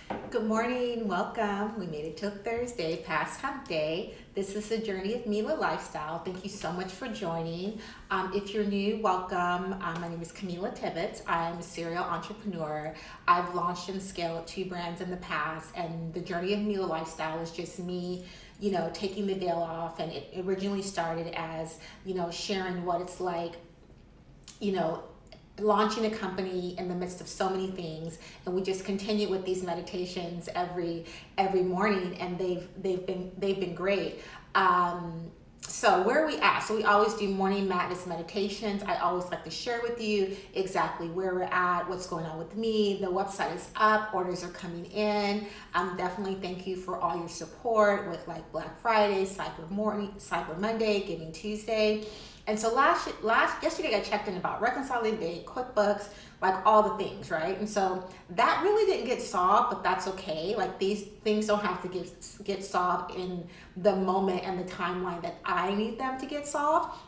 Good morning, welcome. We made it till Thursday, past hump day. This is the Journey of Mela Lifestyle. Thank you so much for joining. If you're new, welcome. My name is Camila Tibbetts. I'm a serial entrepreneur. I've launched and scaled two brands in the past, and the Journey of Mela Lifestyle is just me, taking the veil off. And it originally started as, sharing what it's like, you know, launching a company in the midst of so many things, and we just continue with these meditations every morning, and they've been great. So where are we at? So we always do morning madness meditations. I always like to share with you exactly where we're at, what's going on with me. The website is up, orders are coming in. Definitely thank you for all your support with like Black Friday, Cyber Monday, Giving Tuesday. And so yesterday I checked in about reconciling day, QuickBooks, like all the things, right? And so that really didn't get solved, but that's okay. Like these things don't have to get solved in the moment and the timeline that I need them to get solved.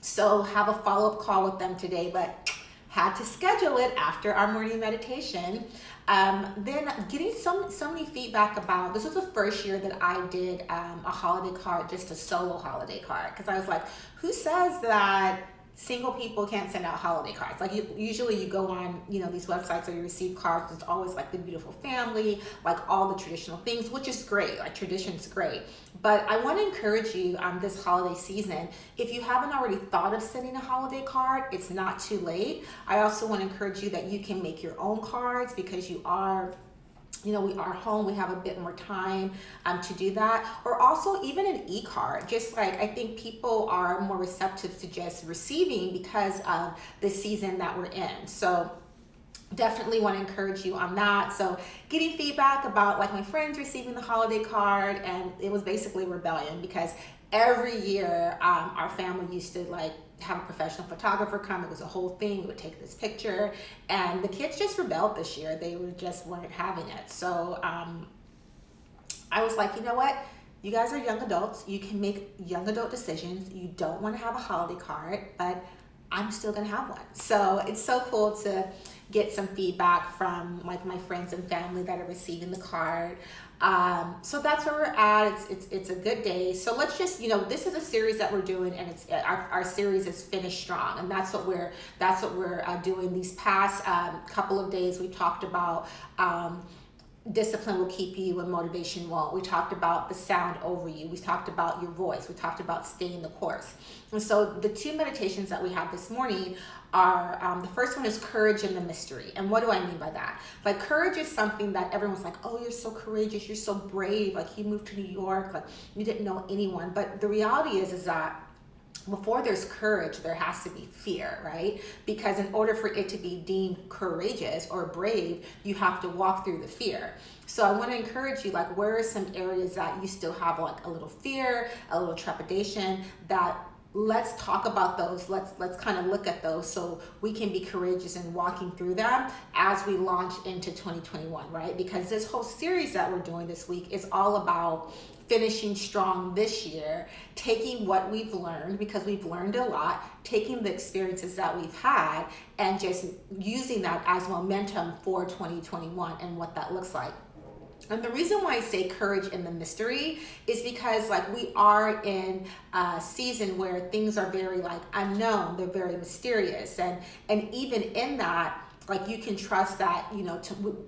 So have a follow-up call with them today, but had to schedule it after our morning meditation. Then getting so many feedback about this was the first year that I did a holiday card, just a solo holiday card, because I was like, who says that single people can't send out holiday cards? Like usually you go on, these websites where you receive cards. It's always like the beautiful family, like all the traditional things, which is great. Like tradition's great. But I want to encourage you this holiday season, if you haven't already thought of sending a holiday card, it's not too late. I also want to encourage you that you can make your own cards because we are home, we have a bit more time to do that. Or also even an e-card, just like I think people are more receptive to just receiving because of the season that we're in. So definitely want to encourage you on that. So getting feedback about like my friends receiving the holiday card, and it was basically rebellion because every year our family used to like have a professional photographer come. It was a whole thing. We would take this picture, and the kids just rebelled this year. They weren't having it. So I was like, you know what? You guys are young adults. You can make young adult decisions. You don't want to have a holiday card, but I'm still gonna have one. So it's so cool to get some feedback from like my friends and family that are receiving the card. So that's where we're at. It's a good day. So let's just this is a series that we're doing, and it's our series is Finish Strong, and that's what we're doing. These past couple of days, we talked about. Discipline will keep you and motivation won't. We talked about the sound over you. We talked about your voice. We talked about staying the course. And so the two meditations that we have this morning are the first one is courage in the mystery. And what do I mean by that? Like courage is something that everyone's like, oh, you're so courageous. You're so brave. Like you moved to New York. Like you didn't know anyone. But the reality is that before there's courage, there has to be fear, right? Because in order for it to be deemed courageous or brave, you have to walk through the fear. So I want to encourage you, like, where are some areas that you still have like a little fear, a little trepidation, that let's talk about those. Let's kind of look at those so we can be courageous in walking through them as we launch into 2021, right? Because this whole series that we're doing this week is all about finishing strong this year, taking what we've learned, because we've learned a lot, taking the experiences that we've had and just using that as momentum for 2021 and what that looks like. And the reason why I say courage in the mystery is because like we are in a season where things are very like unknown, they're very mysterious, and even in that, like you can trust that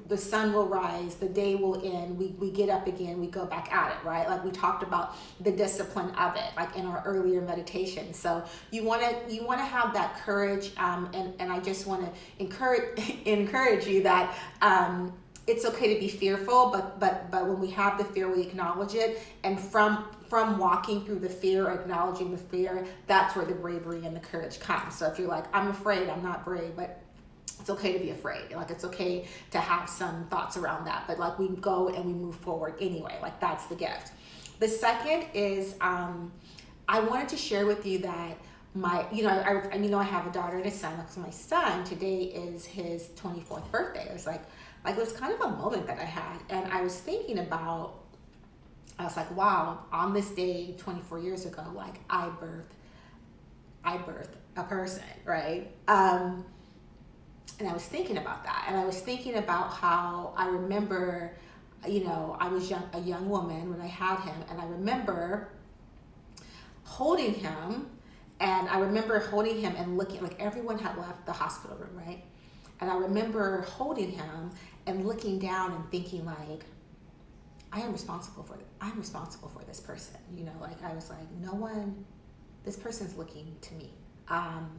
the sun will rise, the day will end, we get up again, we go back at it, right? Like we talked about the discipline of it like in our earlier meditation. So you want to have that courage, and I just want to encourage you that it's okay to be fearful, but when we have the fear, we acknowledge it, and from walking through the fear or acknowledging the fear, that's where the bravery and the courage comes. So if you're like, I'm afraid, I'm not brave, but it's okay to be afraid. Like it's okay to have some thoughts around that, but like we go and we move forward anyway. Like that's the gift. The second is I wanted to share with you that I have a daughter and a son. So my son today is his 24th birthday. It was like it was kind of a moment that I had, and I was thinking about. I was like, wow, on this day 24 years ago, like I birthed a person, right? And I was thinking about that. And I was thinking about how I remember, I was a young woman when I had him. And I remember holding him. And I remember holding him and looking, like everyone had left the hospital room, right? And I remember holding him and looking down and thinking like, I'm responsible for this person. Like I was like, no one, this person's looking to me. And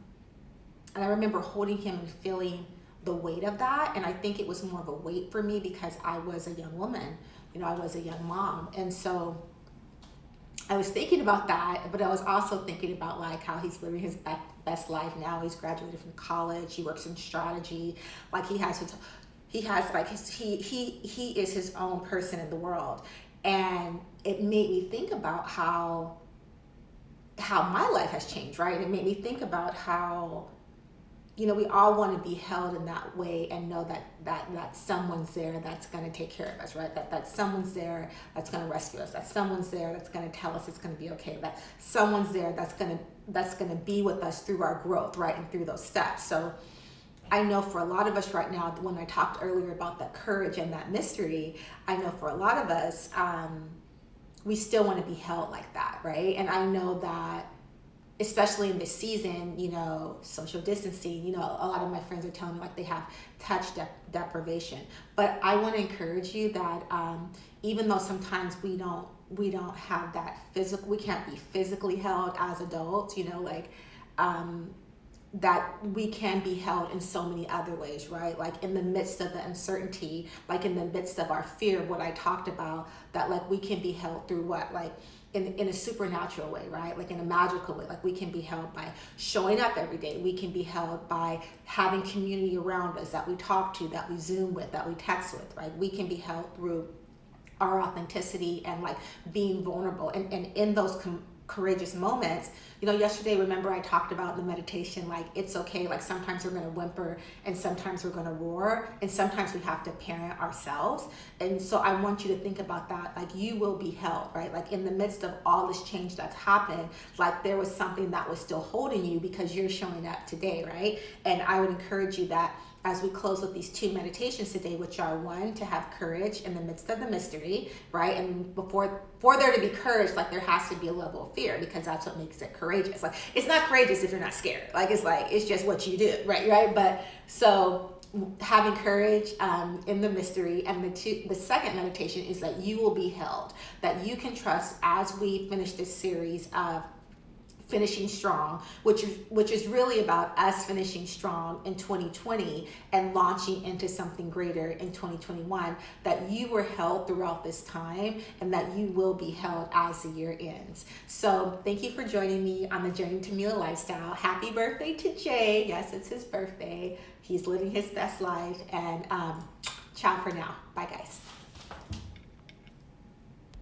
I remember holding him and feeling the weight of that. And I think it was more of a weight for me because I was a young woman, I was a young mom. And so I was thinking about that, but I was also thinking about like how he's living his best life now. He's graduated from college. He works in strategy. Like he is his own person in the world. And it made me think about how my life has changed, right? It made me think about how, we all want to be held in that way and know that someone's there that's going to take care of us, right? That someone's there that's going to rescue us. That someone's there that's going to tell us it's going to be okay. That someone's there that's going to be with us through our growth, right? And through those steps. So I know for a lot of us right now, when I talked earlier about that courage and that mystery, I know for a lot of us, we still want to be held like that, right? And I know that, especially in this season, social distancing, a lot of my friends are telling me like they have touch deprivation. But I want to encourage you that even though sometimes we don't have that we can't be physically held as adults, that we can be held in so many other ways, right? Like in the midst of the uncertainty, like in the midst of our fear, what I talked about, that like we can be held through what? Like in a supernatural way, right? Like in a magical way. Like we can be held by showing up every day. We can be held by having community around us that we talk to, that we Zoom with, that we text with, right? We can be held through our authenticity and like being vulnerable. And in those courageous moments, yesterday, remember I talked about in the meditation, like it's okay, like sometimes we're going to whimper and sometimes we're going to roar and sometimes we have to parent ourselves. And so I want you to think about that, like you will be held, right? Like in the midst of all this change that's happened, like there was something that was still holding you because you're showing up today, right? And I would encourage you that as we close with these two meditations today, which are one, to have courage in the midst of the mystery, right? And for there to be courage, like there has to be a level of fear because that's what makes it courageous. Like it's not courageous if you're not scared. It's just what you do, right? But so having courage in the mystery, and the second meditation is that you will be held, that you can trust as we finish this series of finishing strong, which is really about us finishing strong in 2020 and launching into something greater in 2021, that you were held throughout this time and that you will be held as the year ends. So thank you for joining me on the Journey to Mela Lifestyle. Happy birthday to Jay. Yes, it's his birthday. He's living his best life, and ciao for now. Bye guys.